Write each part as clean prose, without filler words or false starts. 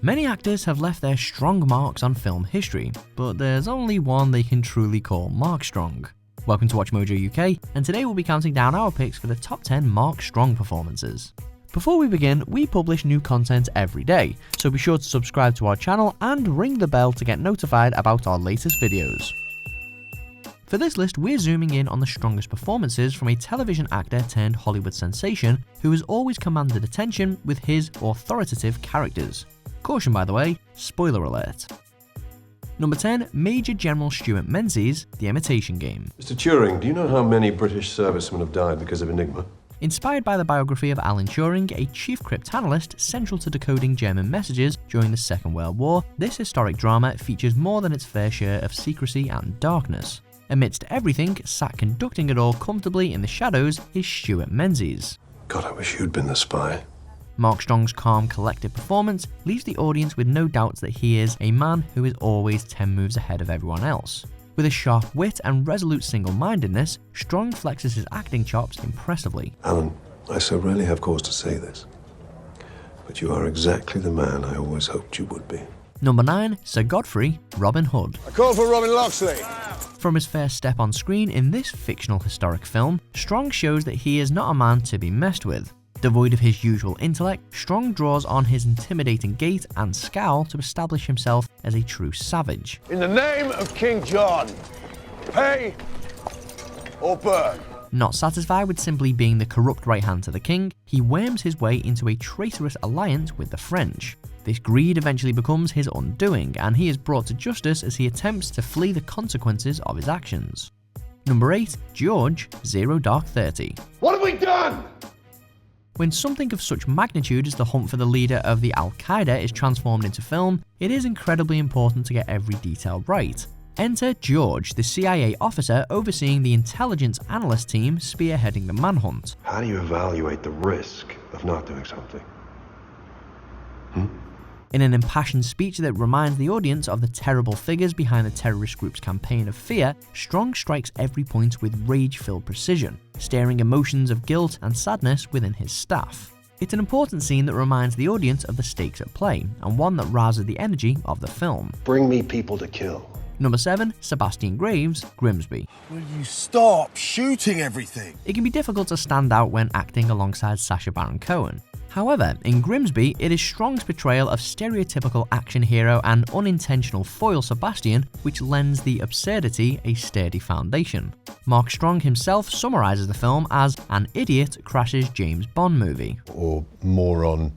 Many actors have left their strong marks on film history, but there's only one they can truly call Mark Strong. Welcome to WatchMojoUK, and today we'll be counting down our picks for the top 10 Mark Strong performances. Before we begin, we publish new content every day, so be sure to subscribe to our channel and ring the bell to get notified about our latest videos. For this list, we're zooming in on the strongest performances from a television actor turned Hollywood sensation who has always commanded attention with his authoritative characters. Caution by the way, spoiler alert. Number 10, Major General Stewart Menzies, The Imitation Game. Mr. Turing, do you know how many British servicemen have died because of Enigma? Inspired by the biography of Alan Turing, a chief cryptanalyst central to decoding German messages during the Second World War, this historic drama features more than its fair share of secrecy and darkness. Amidst everything, sat conducting it all comfortably in the shadows is Stewart Menzies. God, I wish you'd been the spy. Mark Strong's calm, collected performance leaves the audience with no doubts that he is a man who is always 10 moves ahead of everyone else. With a sharp wit and resolute single-mindedness, Strong flexes his acting chops impressively. Alan, I so rarely have cause to say this, but you are exactly the man I always hoped you would be. Number 9, Sir Godfrey, Robin Hood. I call for Robin Locksley. From his first step on screen in this fictional historic film, Strong shows that he is not a man to be messed with. Devoid of his usual intellect, Strong draws on his intimidating gait and scowl to establish himself as a true savage. In the name of King John, pay or burn. Not satisfied with simply being the corrupt right hand to the king, he worms his way into a traitorous alliance with the French. This greed eventually becomes his undoing, and he is brought to justice as he attempts to flee the consequences of his actions. Number 8, George, Zero Dark 30. What have we done? When something of such magnitude as the hunt for the leader of the Al-Qaeda is transformed into film, it is incredibly important to get every detail right. Enter George, the CIA officer overseeing the intelligence analyst team spearheading the manhunt. How do you evaluate the risk of not doing something? In an impassioned speech that reminds the audience of the terrible figures behind the terrorist group's campaign of fear, Strong strikes every point with rage-filled precision, stirring emotions of guilt and sadness within his staff. It's an important scene that reminds the audience of the stakes at play, and one that rouses the energy of the film. Bring me people to kill. Number 7, Sebastian Graves, Grimsby. Will you stop shooting everything? It can be difficult to stand out when acting alongside Sacha Baron Cohen. However, in Grimsby, it is Strong's portrayal of stereotypical action hero and unintentional foil Sebastian which lends the absurdity a sturdy foundation. Mark Strong himself summarizes the film as an idiot crashes James Bond movie. Or moron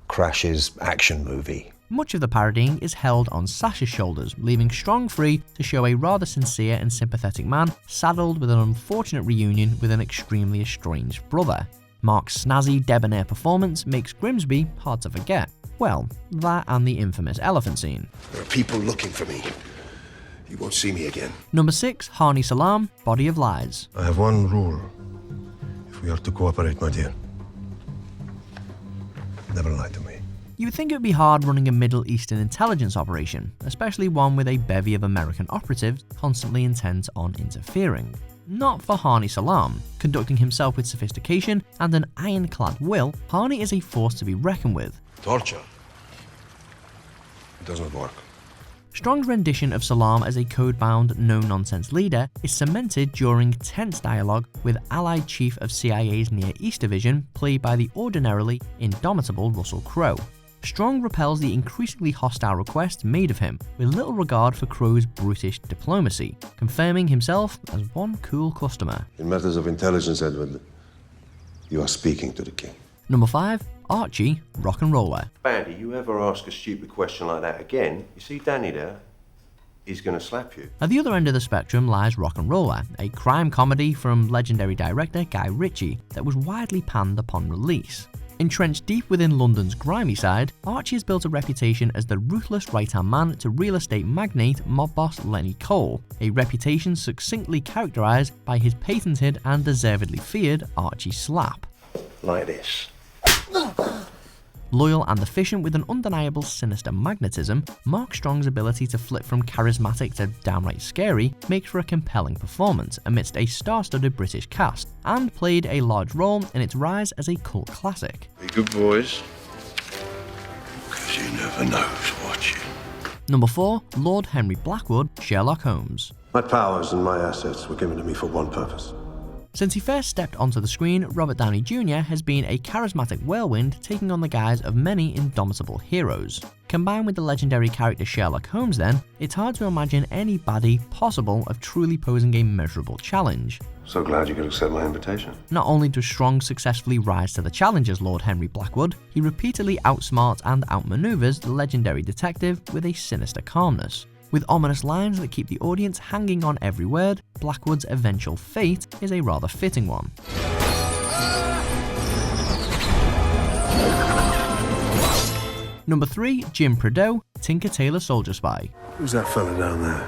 crashes action movie. Much of the parodying is held on Sacha's shoulders, leaving Strong free to show a rather sincere and sympathetic man saddled with an unfortunate reunion with an extremely estranged brother. Mark's snazzy, debonair performance makes Grimsby hard to forget. Well, that and the infamous elephant scene. There are people looking for me. You won't see me again. Number 6, Hani Salaam, Body of Lies. I have one rule. If we are to cooperate, my dear, never lie to me. You would think it would be hard running a Middle Eastern intelligence operation, especially one with a bevy of American operatives constantly intent on interfering. Not for Hani Salaam. Conducting himself with sophistication and an ironclad will, Hani is a force to be reckoned with. Torture. It does not work. Strong's rendition of Salaam as a code-bound, no-nonsense leader is cemented during tense dialogue with Allied Chief of CIA's Near East Division, played by the ordinarily indomitable Russell Crowe. Strong repels the increasingly hostile requests made of him, with little regard for Crowe's brutish diplomacy, confirming himself as one cool customer. In matters of intelligence, Edward, you are speaking to the king. Number 5, Archie, RocknRolla. Bandy, you ever ask a stupid question like that again, you see Danny there? He's gonna slap you. At the other end of the spectrum lies RocknRolla, a crime comedy from legendary director Guy Ritchie that was widely panned upon release. Entrenched deep within London's grimy side, Archie has built a reputation as the ruthless right-hand man to real estate magnate mob boss Lenny Cole, a reputation succinctly characterised by his patented and deservedly feared Archie slap. Like this. Loyal and efficient with an undeniable sinister magnetism, Mark Strong's ability to flip from charismatic to downright scary makes for a compelling performance amidst a star-studded British cast, and played a large role in its rise as a cult classic. Be good boys, because you never knows what you... Number 4, Lord Henry Blackwood, Sherlock Holmes. My powers and my assets were given to me for one purpose. Since he first stepped onto the screen, Robert Downey Jr. has been a charismatic whirlwind taking on the guise of many indomitable heroes. Combined with the legendary character Sherlock Holmes then, it's hard to imagine any baddie possible of truly posing a measurable challenge. So glad you could accept my invitation. Not only does Strong successfully rise to the challenge as Lord Henry Blackwood, he repeatedly outsmarts and outmaneuvers the legendary detective with a sinister calmness. With ominous lines that keep the audience hanging on every word, Blackwood's eventual fate is a rather fitting one. Number 3, Jim Prideaux, Tinker Tailor Soldier Spy. Who's that fella down there?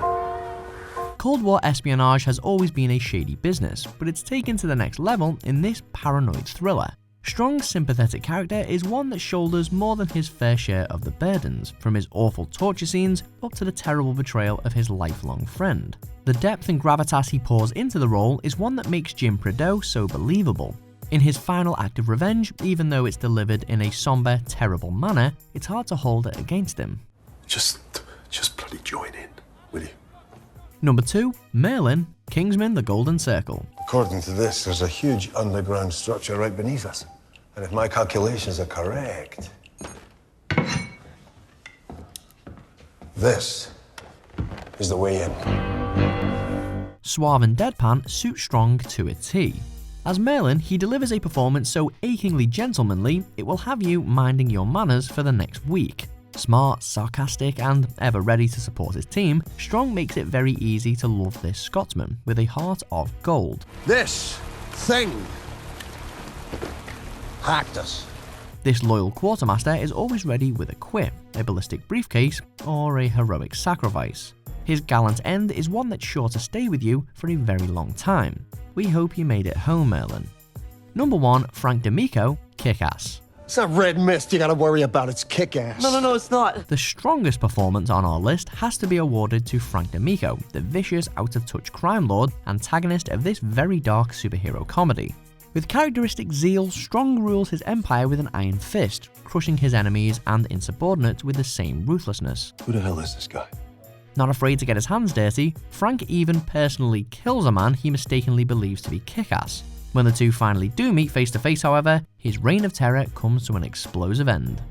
Cold War espionage has always been a shady business, but it's taken to the next level in this paranoid thriller. Strong's sympathetic character is one that shoulders more than his fair share of the burdens, from his awful torture scenes up to the terrible betrayal of his lifelong friend. The depth and gravitas he pours into the role is one that makes Jim Prideaux so believable. In his final act of revenge, even though it's delivered in a somber, terrible manner, it's hard to hold it against him. Just bloody join in, will you? Number 2, Merlin, Kingsman: The Golden Circle. According to this, there's a huge underground structure right beneath us. And if my calculations are correct, this is the way in. Suave and deadpan suit Strong to a T. As Merlin, he delivers a performance so achingly gentlemanly, it will have you minding your manners for the next week. Smart, sarcastic, and ever ready to support his team, Strong makes it very easy to love this Scotsman with a heart of gold. This thing hacked us. This loyal quartermaster is always ready with a quip, a ballistic briefcase, or a heroic sacrifice. His gallant end is one that's sure to stay with you for a very long time. We hope you made it home, Merlin. Number 1, Frank DAmico, Kick-Ass. It's not red mist you gotta worry about, it's kick-ass. No, it's not. The strongest performance on our list has to be awarded to Frank DAmico, the vicious, out-of-touch crime lord, antagonist of this very dark superhero comedy. With characteristic zeal, Strong rules his empire with an iron fist, crushing his enemies and insubordinates with the same ruthlessness. Who the hell is this guy? Not afraid to get his hands dirty, Frank even personally kills a man he mistakenly believes to be Kick-Ass. When the two finally do meet face to face, however, his reign of terror comes to an explosive end.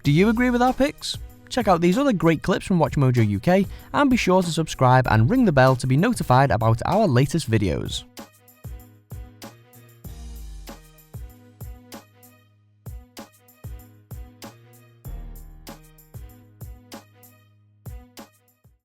Do you agree with our picks? Check out these other great clips from WatchMojoUK and be sure to subscribe and ring the bell to be notified about our latest videos.